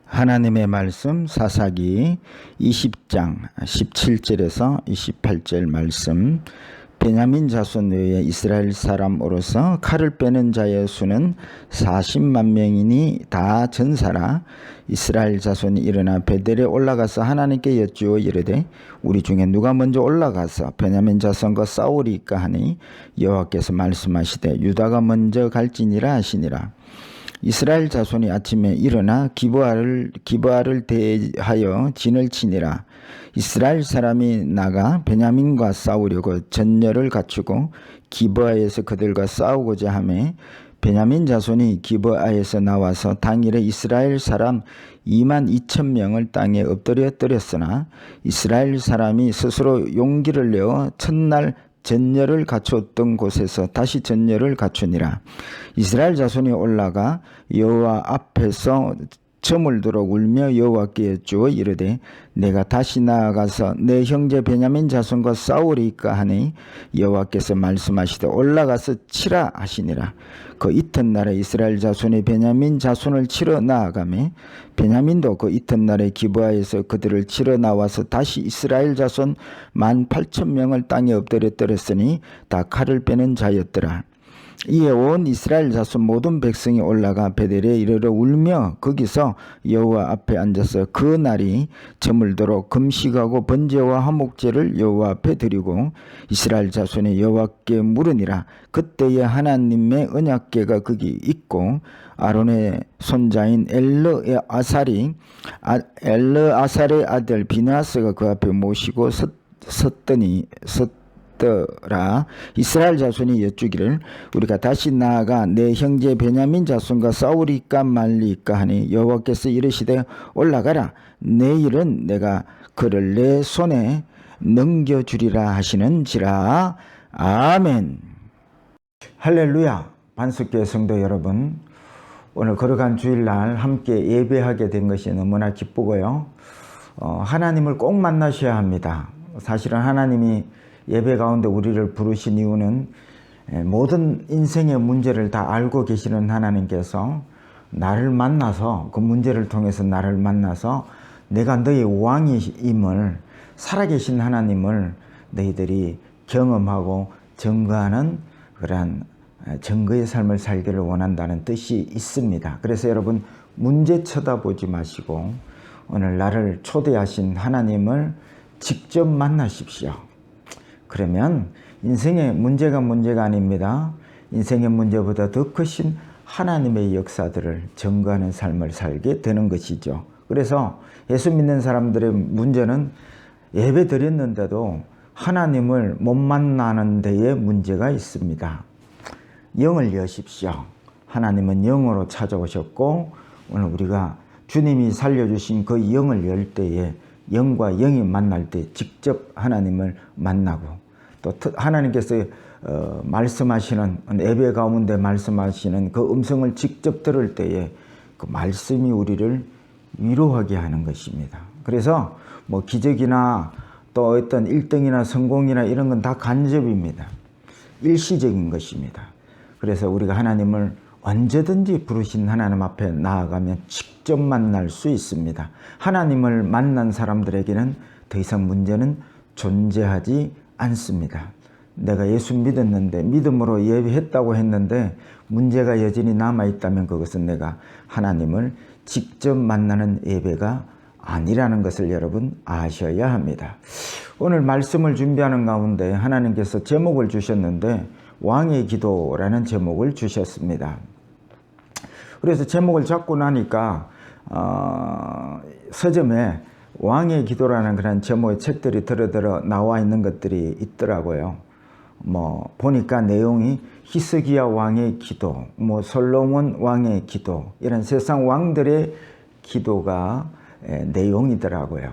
하나님의 말씀 사사기 20장 17절에서 28절 말씀. 베냐민 자손 외에 이스라엘 사람으로서 칼을 빼는 자의 수는 40만 명이니 다 전사라. 이스라엘 자손이 일어나 베델에 올라가서 하나님께 여쭈어 이르되 우리 중에 누가 먼저 올라가서 베냐민 자손과 싸우리까 하니 여호와께서 말씀하시되 유다가 먼저 갈지니라 하시니라. 이스라엘 자손이 아침에 일어나 기브아를 대하여 진을 치니라. 이스라엘 사람이 나가 베냐민과 싸우려고 전열을 갖추고 기브아에서 그들과 싸우고자 하매 베냐민 자손이 기브아에서 나와서 당일에 이스라엘 사람 22,000명을 땅에 엎드렸으나 이스라엘 사람이 스스로 용기를 내어 첫날 전열을 갖추었던 곳에서 다시 전열을 갖추니라. 이스라엘 자손이 올라가 여호와 앞에서 점을 들어 울며 여호와께 여쭈어 이르되 내가 다시 나아가서 내 형제 베냐민 자손과 싸우리까 하니 여호와께서 말씀하시되 올라가서 치라 하시니라. 그 이튿날에 이스라엘 자손이 베냐민 자손을 치러 나아가매 베냐민도 그 이튿날에 기브아에서 그들을 치러 나와서 다시 이스라엘 자손 18,000명을 땅에 엎드렸더랬으니 다 칼을 빼는 자였더라. 이에 온 이스라엘 자손 모든 백성이 올라가 베델에 이르러 울며 거기서 여호와 앞에 앉아서 그 날이 저물도록 금식하고 번제와 화목제를 여호와 앞에 드리고 이스라엘 자손이 여호와께 물으니라. 그때에 하나님의 언약궤가 거기 있고 아론의 손자인 엘르아살의 아들 비느하스가 그 앞에 모시고 섰더라. 이스라엘 자손이 여쭈기를 우리가 다시 나아가 내 형제 베냐민 자손과 싸우리까 말리까 하니 여호와께서 이르시되 올라가라. 내일은 내가 그를 내 손에 넘겨주리라 하시는지라. 아멘. 할렐루야. 반석교회 성도 여러분, 오늘 거룩한 주일날 함께 예배하게 된 것이 너무나 기쁘고요. 하나님을 꼭 만나셔야 합니다. 사실은 하나님이 예배 가운데 우리를 부르신 이유는 모든 인생의 문제를 다 알고 계시는 하나님께서 나를 만나서 그 문제를 통해서 나를 만나서 내가 너의 왕임을 살아계신 하나님을 너희들이 경험하고 증거하는 그러한 증거의 삶을 살기를 원한다는 뜻이 있습니다. 그래서 여러분 문제 쳐다보지 마시고 오늘 나를 초대하신 하나님을 직접 만나십시오. 그러면 인생의 문제가 아닙니다. 인생의 문제보다 더 크신 하나님의 역사들을 증거하는 삶을 살게 되는 것이죠. 그래서 예수 믿는 사람들의 문제는 예배 드렸는데도 하나님을 못 만나는 데에 문제가 있습니다. 영을 여십시오. 하나님은 영으로 찾아오셨고 오늘 우리가 주님이 살려주신 그 영을 열 때에 영과 영이 만날 때 직접 하나님을 만나고 또 하나님께서 말씀하시는 예배 가운데 말씀하시는 그 음성을 직접 들을 때에 그 말씀이 우리를 위로하게 하는 것입니다. 그래서 뭐 기적이나 또 어떤 1등이나 성공이나 이런 건 다 간접입니다. 일시적인 것입니다. 그래서 우리가 하나님을 언제든지 부르신 하나님 앞에 나아가면 직접 만날 수 있습니다. 하나님을 만난 사람들에게는 더 이상 문제는 존재하지 않습니다. 내가 예수 믿었는데 믿음으로 예배했다고 했는데 문제가 여전히 남아있다면 그것은 내가 하나님을 직접 만나는 예배가 아니라는 것을 여러분 아셔야 합니다. 오늘 말씀을 준비하는 가운데 하나님께서 제목을 주셨는데 왕의 기도라는 제목을 주셨습니다. 그래서 제목을 잡고 나니까 서점에 왕의 기도라는 그런 제목의 책들이 들어 나와 있는 것들이 있더라고요. 뭐 보니까 내용이 히스기야 왕의 기도, 뭐 솔로몬 왕의 기도, 이런 세상 왕들의 기도가 내용이더라고요.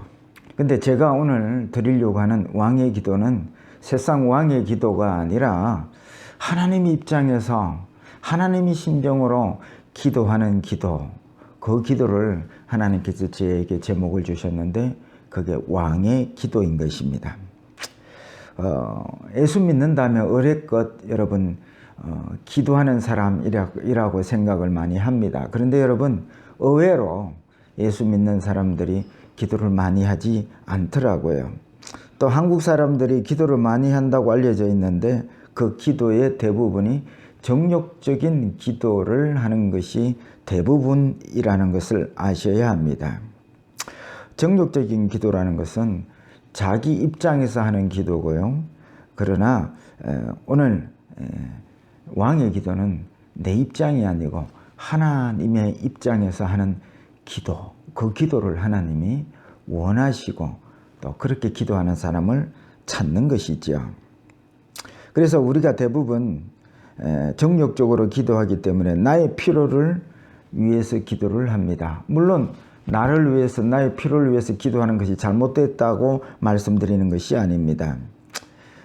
근데 제가 오늘 드리려고 하는 왕의 기도는 세상 왕의 기도가 아니라 하나님 입장에서 하나님의 심정으로 기도하는 기도, 그 기도를 하나님께서 저에게 제목을 주셨는데 그게 왕의 기도인 것입니다. 예수 믿는다면 어레껏 여러분 기도하는 사람이라고 생각을 많이 합니다. 그런데 여러분 의외로 예수 믿는 사람들이 기도를 많이 하지 않더라고요. 또 한국 사람들이 기도를 많이 한다고 알려져 있는데 그 기도의 대부분이 정욕적인 기도를 하는 것이 대부분이라는 것을 아셔야 합니다. 정욕적인 기도라는 것은 자기 입장에서 하는 기도고요. 그러나 오늘 왕의 기도는 내 입장이 아니고 하나님의 입장에서 하는 기도, 그 기도를 하나님이 원하시고 또 그렇게 기도하는 사람을 찾는 것이죠. 그래서 우리가 대부분 정욕적으로 기도하기 때문에 나의 필요를 위해서 기도를 합니다. 물론 나를 위해서, 나의 필요를 위해서 기도하는 것이 잘못됐다고 말씀드리는 것이 아닙니다.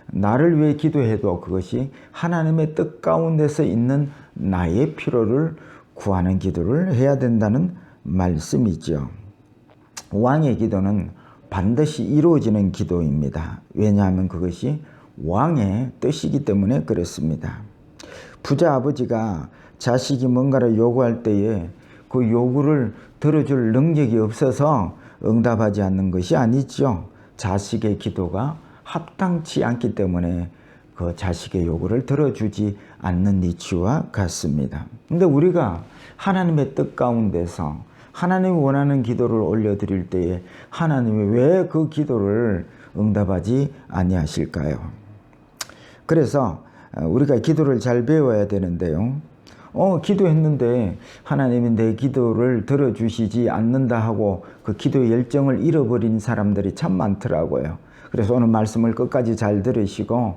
나를 위해 기도해도 그것이 하나님의 뜻 가운데서 있는 나의 필요를 구하는 기도를 해야 된다는 말씀이죠. 왕의 기도는 반드시 이루어지는 기도입니다. 왜냐하면 그것이 왕의 뜻이기 때문에 그렇습니다. 부자 아버지가 자식이 뭔가를 요구할 때에 그 요구를 들어줄 능력이 없어서 응답하지 않는 것이 아니죠. 자식의 기도가 합당치 않기 때문에 그 자식의 요구를 들어주지 않는 이치와 같습니다. 근데 우리가 하나님의 뜻 가운데서 하나님이 원하는 기도를 올려드릴 때에 하나님이 왜 그 기도를 응답하지 아니하실까요? 그래서 우리가 기도를 잘 배워야 되는데요. 기도했는데 하나님이 내 기도를 들어주시지 않는다 하고 그 기도의 열정을 잃어버린 사람들이 참 많더라고요. 그래서 오늘 말씀을 끝까지 잘 들으시고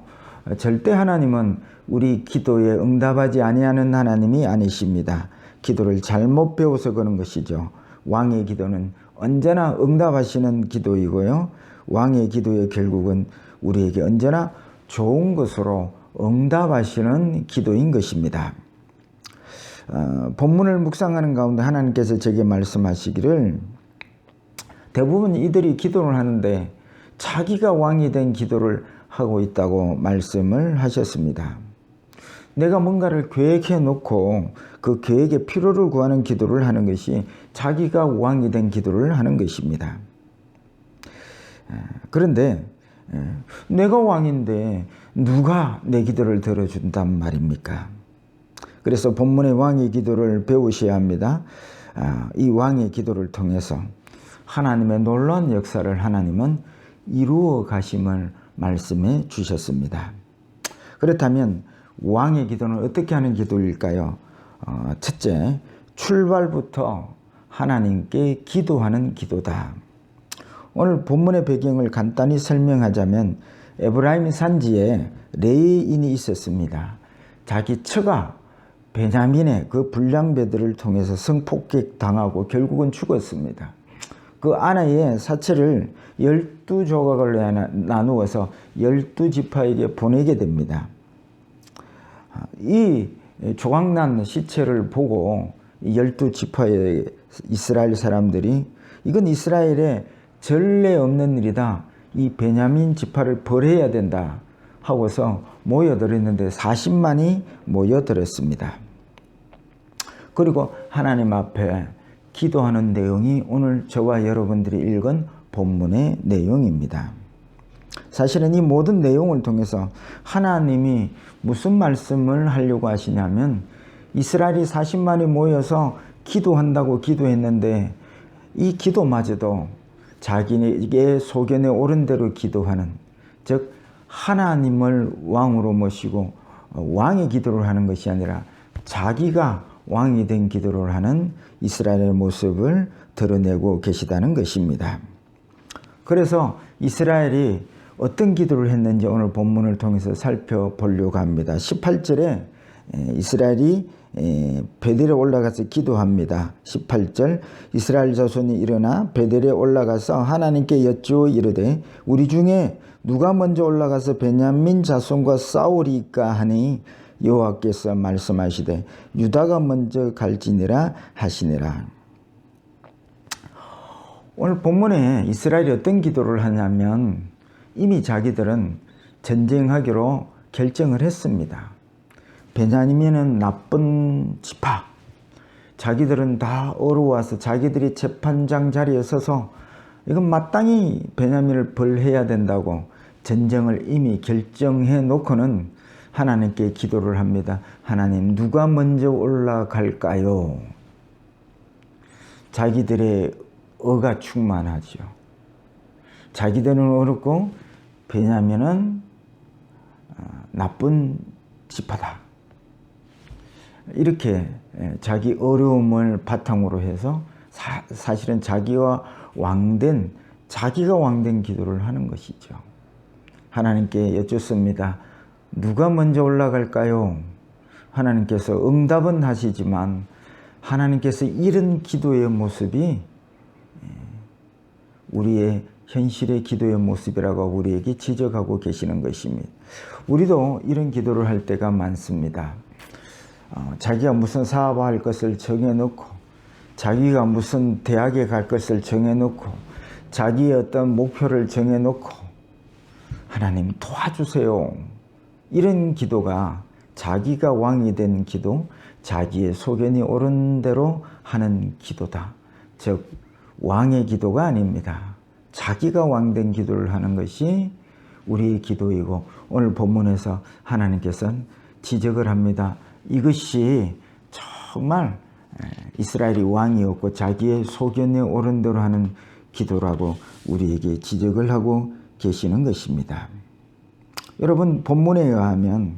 절대 하나님은 우리 기도에 응답하지 아니하는 하나님이 아니십니다. 기도를 잘못 배워서 그런 것이죠. 왕의 기도는 언제나 응답하시는 기도이고요. 왕의 기도의 결국은 우리에게 언제나 좋은 것으로 응답하시는 기도인 것입니다. 본문을 묵상하는 가운데 하나님께서 제게 말씀하시기를 대부분 이들이 기도를 하는데 자기가 왕이 된 기도를 하고 있다고 말씀을 하셨습니다. 내가 뭔가를 계획해 놓고 그 계획의 필요를 구하는 기도를 하는 것이 자기가 왕이 된 기도를 하는 것입니다. 그런데 내가 왕인데 누가 내 기도를 들어준단 말입니까? 그래서 본문의 왕의 기도를 배우셔야 합니다. 이 왕의 기도를 통해서 하나님의 놀라운 역사를 하나님은 이루어 가심을 말씀해 주셨습니다. 그렇다면 왕의 기도는 어떻게 하는 기도일까요? 첫째, 출발부터 하나님께 기도하는 기도다. 오늘 본문의 배경을 간단히 설명하자면 에브라임 산지에 레위인이 있었습니다. 자기 처가 베냐민의 그 불량배들을 통해서 성폭격 당하고 결국은 죽었습니다. 그 아내의 사체를 12조각을 나누어서 12지파에게 보내게 됩니다. 이 조각난 시체를 보고 12지파의 이스라엘 사람들이 이건 이스라엘의 전례 없는 일이다. 이 베냐민 지파를 벌해야 된다 하고서 모여들었는데 40만이 모여들었습니다. 그리고 하나님 앞에 기도하는 내용이 오늘 저와 여러분들이 읽은 본문의 내용입니다. 사실은 이 모든 내용을 통해서 하나님이 무슨 말씀을 하려고 하시냐면 이스라엘이 40만이 모여서 기도한다고 기도했는데 이 기도마저도 자기에게 소견에 오른 대로 기도하는, 즉 하나님을 왕으로 모시고 왕의 기도를 하는 것이 아니라 자기가 왕이 된 기도를 하는 이스라엘의 모습을 드러내고 계시다는 것입니다. 그래서 이스라엘이 어떤 기도를 했는지 오늘 본문을 통해서 살펴보려고 합니다. 18절에 이스라엘이 베델에 올라가서 기도합니다. 18절 이스라엘 자손이 일어나 베델에 올라가서 하나님께 여쭈어 이르되 우리 중에 누가 먼저 올라가서 베냐민 자손과 싸우리까 하니 여호와께서 말씀하시되 유다가 먼저 갈지니라 하시니라. 오늘 본문에 이스라엘이 어떤 기도를 하냐면 이미 자기들은 전쟁하기로 결정을 했습니다. 베냐민은 나쁜 지파, 자기들은 다 어려워서 자기들이 재판장 자리에 서서 이건 마땅히 베냐민을 벌해야 된다고 전쟁을 이미 결정해 놓고는 하나님께 기도를 합니다. 하나님, 누가 먼저 올라갈까요? 자기들의 의가 충만하죠. 자기들은 어렵고 베냐민은 나쁜 지파다. 이렇게 자기 어려움을 바탕으로 해서 사실은 자기가 왕된 기도를 하는 것이죠. 하나님께 여쭙습니다. 누가 먼저 올라갈까요? 하나님께서 응답은 하시지만 하나님께서 이런 기도의 모습이 우리의 현실의 기도의 모습이라고 우리에게 지적하고 계시는 것입니다. 우리도 이런 기도를 할 때가 많습니다. 자기가 무슨 사업할 것을 정해놓고, 자기가 무슨 대학에 갈 것을 정해놓고, 자기의 어떤 목표를 정해놓고, 하나님 도와주세요. 이런 기도가 자기가 왕이 된 기도, 자기의 소견이 옳은 대로 하는 기도다. 즉 왕의 기도가 아닙니다. 자기가 왕된 기도를 하는 것이 우리의 기도이고, 오늘 본문에서 하나님께서는 지적을 합니다. 이것이 정말 이스라엘이 왕이었고 자기의 소견에 옳은 대로 하는 기도라고 우리에게 지적을 하고 계시는 것입니다. 여러분, 본문에 의하면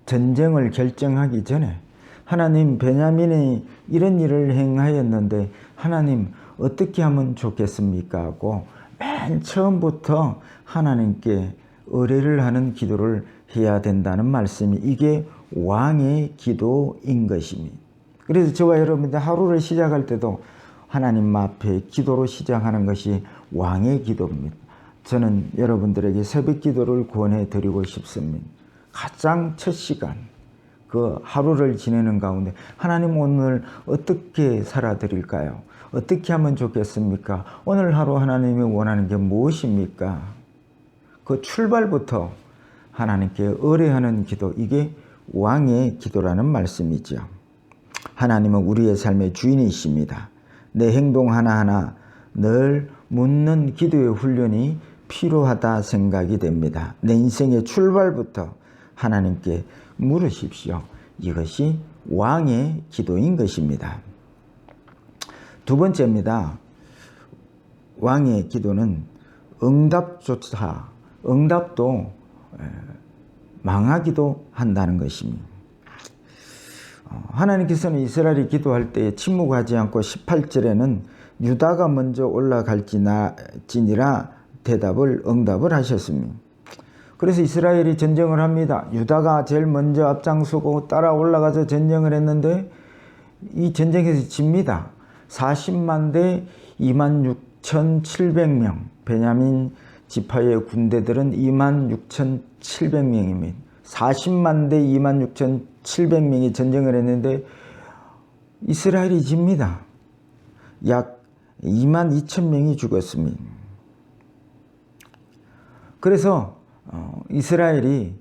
전쟁을 결정하기 전에 하나님, 베냐민이 이런 일을 행하였는데 하나님 어떻게 하면 좋겠습니까? 하고 맨 처음부터 하나님께 의뢰를 하는 기도를 해야 된다는 말씀이, 이게 왕의 기도인 것입니다. 그래서 저와 여러분들 하루를 시작할 때도 하나님 앞에 기도로 시작하는 것이 왕의 기도입니다. 저는 여러분들에게 새벽 기도를 권해 드리고 싶습니다. 가장 첫 시간, 그 하루를 지내는 가운데 하나님, 오늘 어떻게 살아드릴까요? 어떻게 하면 좋겠습니까? 오늘 하루 하나님이 원하는 게 무엇입니까? 그 출발부터 하나님께 의뢰하는 기도, 이게 왕의 기도라는 말씀이죠. 하나님은 우리의 삶의 주인이십니다. 내 행동 하나하나 늘 묻는 기도의 훈련이 필요하다 생각이 됩니다. 내 인생의 출발부터 하나님께 물으십시오. 이것이 왕의 기도인 것입니다. 두 번째입니다. 왕의 기도는 응답도 망하기도 한다는 것입니다. 하나님께서는 이스라엘이 기도할 때 침묵하지 않고 18절에는 유다가 먼저 올라갈지니라 응답을 하셨습니다. 그래서 이스라엘이 전쟁을 합니다. 유다가 제일 먼저 앞장서고 따라 올라가서 전쟁을 했는데 이 전쟁에서 집니다. 40만 대 26,700명, 베냐민 지파의 군대들은 26,700명입니다. 40만 대 26,700명이 전쟁을 했는데 이스라엘이 집니다. 약 22,000명이 죽었습니다. 그래서 이스라엘이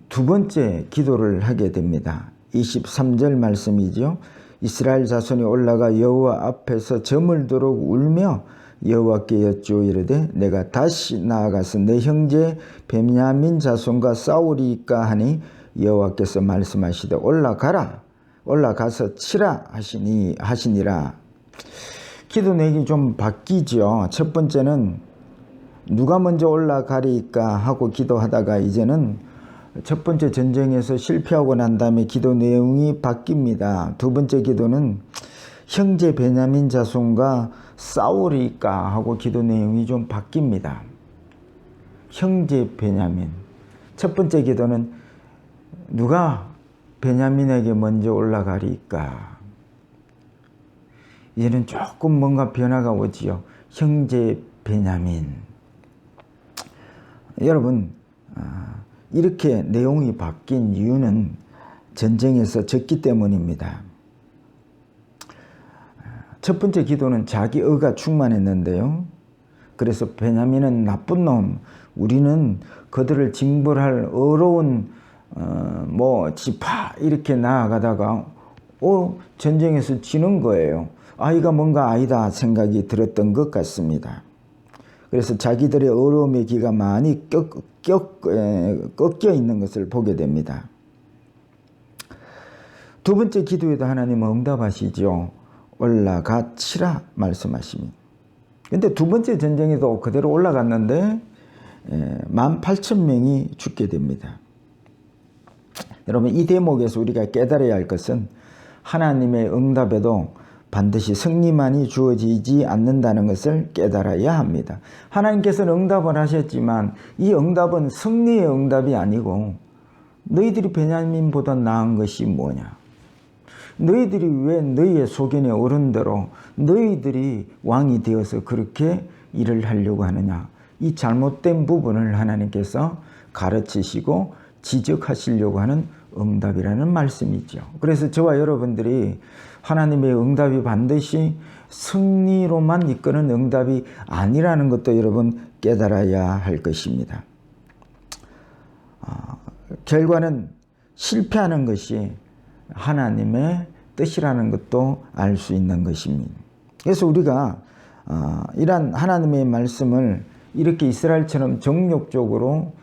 두 번째 기도를 하게 됩니다. 23절 말씀이죠. 이스라엘 자손이 올라가 여호와 앞에서 저물도록 울며 여호와께 여쭈어 이르되 내가 다시 나아가서 내 형제 베냐민 자손과 싸우리까 하니 여호와께서 말씀하시되 올라가서 치라 하시니라. 기도 내용이 좀 바뀌죠. 첫 번째는 누가 먼저 올라가리까 하고 기도하다가 이제는 첫 번째 전쟁에서 실패하고 난 다음에 기도 내용이 바뀝니다. 두 번째 기도는 형제 베냐민 자손과 싸우리까 하고 기도 내용이 좀 바뀝니다. 형제 베냐민. 첫 번째 기도는 누가 베냐민에게 먼저 올라가리까. 이제는 조금 뭔가 변화가 오지요. 형제 베냐민. 여러분, 이렇게 내용이 바뀐 이유는 전쟁에서 졌기 때문입니다. 첫 번째 기도는 자기 의가 충만했는데요. 그래서 베냐민은 나쁜 놈, 우리는 그들을 징벌할 어려운 지파 이렇게 나아가다가 전쟁에서 지는 거예요. 이가 뭔가 아니다 생각이 들었던 것 같습니다. 그래서 자기들의 어려움의 기가 많이 꺾여 있는 것을 보게 됩니다. 두 번째 기도에도 하나님은 응답하시죠. 올라가 치라 말씀하십니다. 근데 두 번째 전쟁에도 그대로 올라갔는데 18,000명이 죽게 됩니다. 여러분, 이 대목에서 우리가 깨달아야 할 것은 하나님의 응답에도 반드시 승리만이 주어지지 않는다는 것을 깨달아야 합니다. 하나님께서는 응답을 하셨지만 이 응답은 승리의 응답이 아니고 너희들이 베냐민보다 나은 것이 뭐냐? 너희들이 왜 너희의 소견의 어른대로 너희들이 왕이 되어서 그렇게 일을 하려고 하느냐? 이 잘못된 부분을 하나님께서 가르치시고 지적하시려고 하는 응답이라는 말씀이죠. 그래서 저와 여러분들이 하나님의 응답이 반드시 승리로만 이끄는 응답이 아니라는 것도 여러분 깨달아야 할 것입니다. 결과는 실패하는 것이 하나님의 뜻이라는 것도 알 수 있는 것입니다. 그래서 우리가 이러한 하나님의 말씀을 이렇게 이스라엘처럼 정욕적으로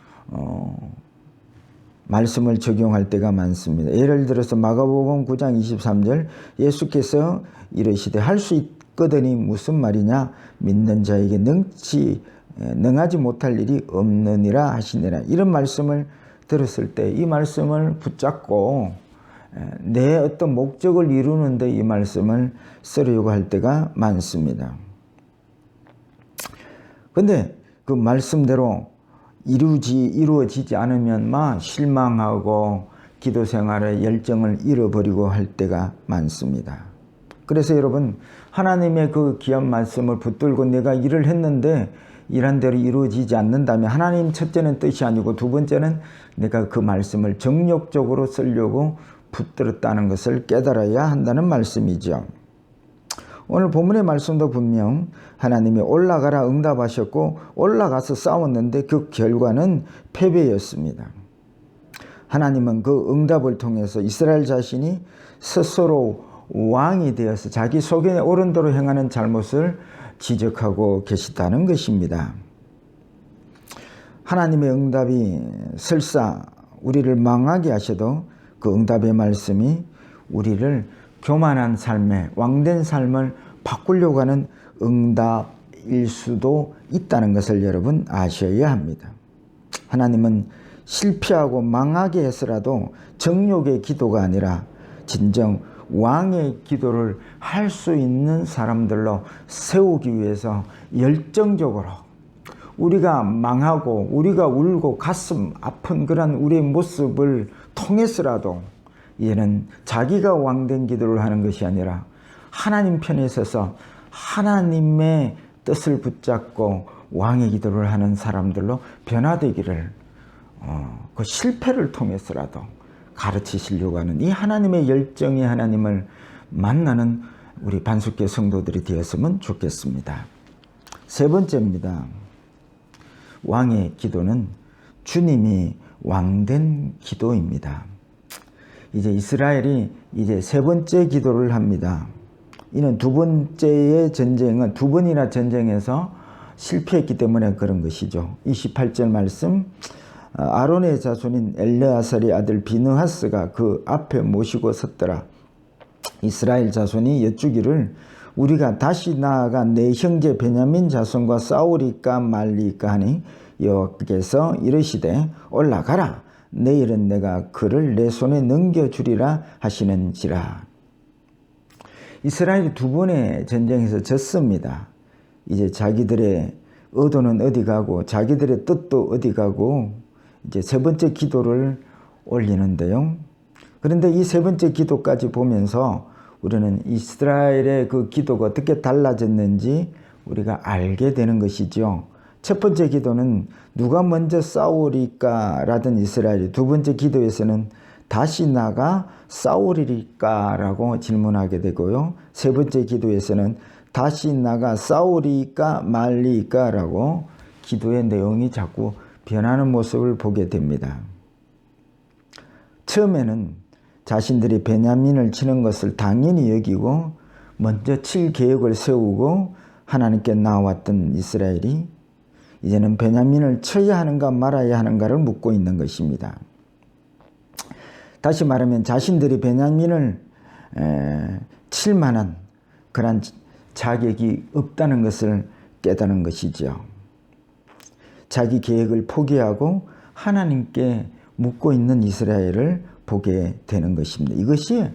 말씀을 적용할 때가 많습니다. 예를 들어서 마가복음 9장 23절 예수께서 이르시되 할 수 있거든이 무슨 말이냐? 믿는 자에게 능하지 못할 일이 없느니라 하시니라. 이런 말씀을 들었을 때 이 말씀을 붙잡고 내 어떤 목적을 이루는데 이 말씀을 쓰려고 할 때가 많습니다. 근데 그 말씀대로 이루어지지 않으면 실망하고 기도 생활의 열정을 잃어버리고 할 때가 많습니다. 그래서 여러분, 하나님의 그 귀한 말씀을 붙들고 내가 일을 했는데 일한 대로 이루어지지 않는다면 하나님 첫째는 뜻이 아니고 두 번째는 내가 그 말씀을 정욕적으로 쓰려고 붙들었다는 것을 깨달아야 한다는 말씀이죠. 오늘 본문의 말씀도 분명 하나님이 올라가라 응답하셨고 올라가서 싸웠는데 그 결과는 패배였습니다. 하나님은 그 응답을 통해서 이스라엘 자신이 스스로 왕이 되어서 자기 소견의 옳은 대로 행하는 잘못을 지적하고 계시다는 것입니다. 하나님의 응답이 설사 우리를 망하게 하셔도 그 응답의 말씀이 우리를 교만한 삶에 왕된 삶을 바꾸려고 하는 응답일 수도 있다는 것을 여러분 아셔야 합니다. 하나님은 실패하고 망하게 해서라도 정욕의 기도가 아니라 진정 왕의 기도를 할 수 있는 사람들로 세우기 위해서 열정적으로 우리가 망하고 우리가 울고 가슴 아픈 그런 우리의 모습을 통해서라도 얘는 자기가 왕된 기도를 하는 것이 아니라 하나님 편에 서서 하나님의 뜻을 붙잡고 왕의 기도를 하는 사람들로 변화되기를 그 실패를 통해서라도 가르치시려고 하는 이 하나님의 열정이 하나님을 만나는 우리 반석교 성도들이 되었으면 좋겠습니다. 세 번째입니다. 왕의 기도는 주님이 왕된 기도입니다. 이제 이스라엘이 이제 세 번째 기도를 합니다. 이는 두 번째의 전쟁은 두 번이나 전쟁에서 실패했기 때문에 그런 것이죠. 28절 말씀, 아론의 자손인 엘르아살의 아들 비느하스가 그 앞에 모시고 섰더라. 이스라엘 자손이 여쭈기를 우리가 다시 나아가 내 형제 베냐민 자손과 싸우리까 말리까 하니 여호와께서 이르시되 올라가라. 내일은 내가 그를 내 손에 넘겨주리라 하시는지라. 이스라엘이 두 번의 전쟁에서 졌습니다. 이제 자기들의 의도는 어디 가고 자기들의 뜻도 어디 가고 이제 세 번째 기도를 올리는데요. 그런데 이 세 번째 기도까지 보면서 우리는 이스라엘의 그 기도가 어떻게 달라졌는지 우리가 알게 되는 것이죠. 첫 번째 기도는 누가 먼저 싸우리까 라던 이스라엘이 두 번째 기도에서는 다시 나가 싸우리까 라고 질문하게 되고요. 세 번째 기도에서는 다시 나가 싸우리까 말리까 라고 기도의 내용이 자꾸 변하는 모습을 보게 됩니다. 처음에는 자신들이 베냐민을 치는 것을 당연히 여기고 먼저 칠 계획을 세우고 하나님께 나왔던 이스라엘이 이제는 베냐민을 쳐야 하는가 말아야 하는가를 묻고 있는 것입니다. 다시 말하면 자신들이 베냐민을 칠 만한 그런 자격이 없다는 것을 깨달은 것이죠. 자기 계획을 포기하고 하나님께 묻고 있는 이스라엘을 보게 되는 것입니다. 이것이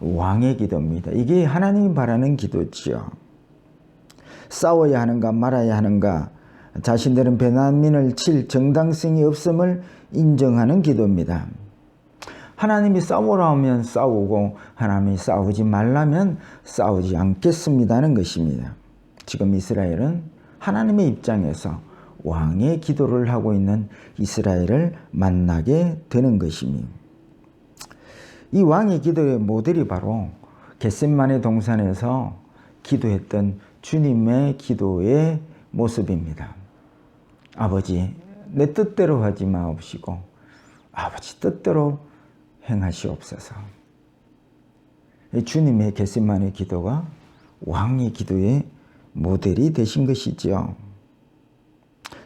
왕의 기도입니다. 이게 하나님이 바라는 기도지요. 싸워야 하는가 말아야 하는가, 자신들은 베냐민을 칠 정당성이 없음을 인정하는 기도입니다. 하나님이 싸우라 하면 싸우고 하나님이 싸우지 말라면 싸우지 않겠습니다는 것입니다. 지금 이스라엘은 하나님의 입장에서 왕의 기도를 하고 있는 이스라엘을 만나게 되는 것입니다. 이 왕의 기도의 모델이 바로 겟세마네 동산에서 기도했던 주님의 기도의 모습입니다. 아버지, 내 뜻대로 하지 마옵시고 아버지 뜻대로 행하시옵소서. 주님의 겟세마네 기도가 왕의 기도의 모델이 되신 것이지요.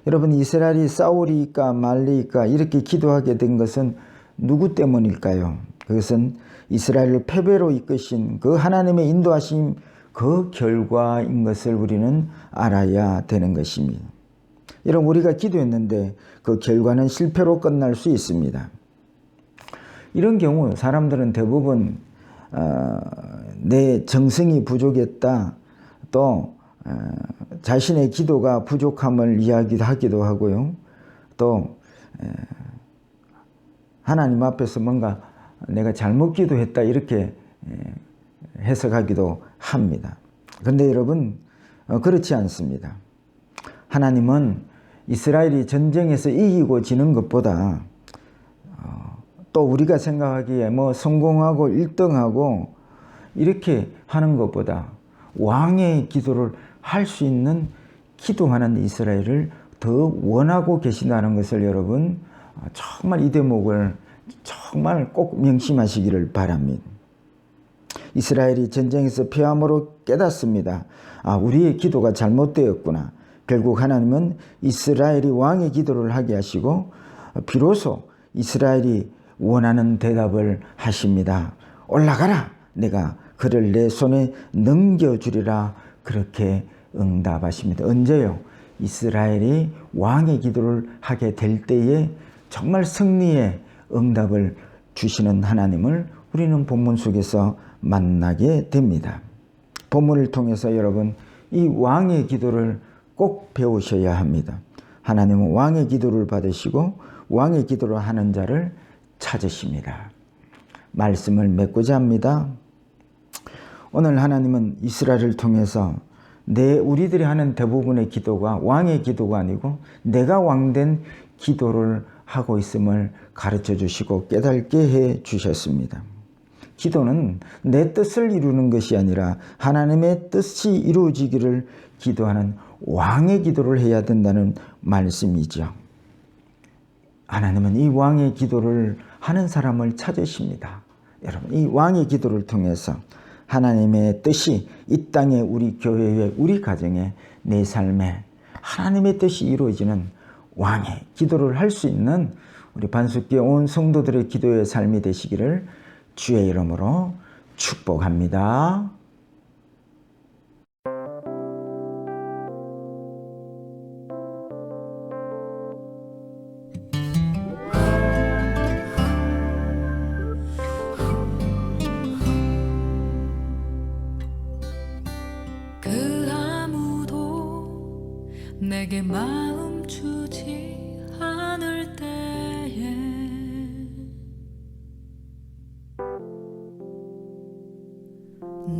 여러분, 이스라엘이 싸우리까 말리까 이렇게 기도하게 된 것은 누구 때문일까요? 그것은 이스라엘을 패배로 이끄신 그 하나님의 인도하심 그 결과인 것을 우리는 알아야 되는 것입니다. 여러분, 우리가 기도했는데 그 결과는 실패로 끝날 수 있습니다. 이런 경우 사람들은 대부분 내 정성이 부족했다, 또 자신의 기도가 부족함을 이야기하기도 하고요. 또 하나님 앞에서 뭔가 내가 잘못 기도했다 이렇게 해석하기도 합니다. 그런데 여러분, 그렇지 않습니다. 하나님은 이스라엘이 전쟁에서 이기고 지는 것보다 또 우리가 생각하기에 뭐 성공하고 1등하고 이렇게 하는 것보다 왕의 기도를 할 수 있는 기도하는 이스라엘을 더 원하고 계신다는 것을 여러분 정말 이 대목을 정말 꼭 명심하시기를 바랍니다. 이스라엘이 전쟁에서 패함으로 깨닫습니다. 우리의 기도가 잘못되었구나. 결국 하나님은 이스라엘이 왕의 기도를 하게 하시고 비로소 이스라엘이 원하는 대답을 하십니다. 올라가라. 내가 그를 내 손에 넘겨주리라. 그렇게 응답하십니다. 언제요? 이스라엘이 왕의 기도를 하게 될 때에 정말 승리의 응답을 주시는 하나님을 우리는 본문 속에서 만나게 됩니다. 본문을 통해서 여러분, 이 왕의 기도를 꼭 배우셔야 합니다. 하나님은 왕의 기도를 받으시고 왕의 기도를 하는 자를 찾으십니다. 말씀을 맺고자 합니다. 오늘 하나님은 이스라엘을 통해서 우리들이 하는 대부분의 기도가 왕의 기도가 아니고 내가 왕된 기도를 하고 있음을 가르쳐 주시고 깨닫게 해 주셨습니다. 기도는 내 뜻을 이루는 것이 아니라 하나님의 뜻이 이루어지기를 기도하는 왕의 기도를 해야 된다는 말씀이죠. 하나님은 이 왕의 기도를 하는 사람을 찾으십니다. 여러분, 이 왕의 기도를 통해서 하나님의 뜻이 이 땅에 우리 교회에 우리 가정에 내 삶에 하나님의 뜻이 이루어지는 왕의 기도를 할 수 있는 우리 반석교회 온 성도들의 기도의 삶이 되시기를 주의 이름으로 축복합니다. 그 아무도 내게 마음 주지 않을 때에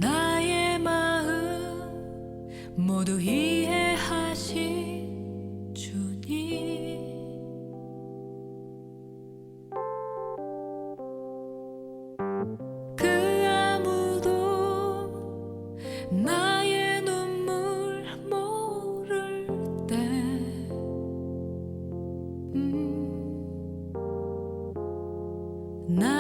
나의 마음 모두 이해하신 주님, 그 아무도 나의 눈물 나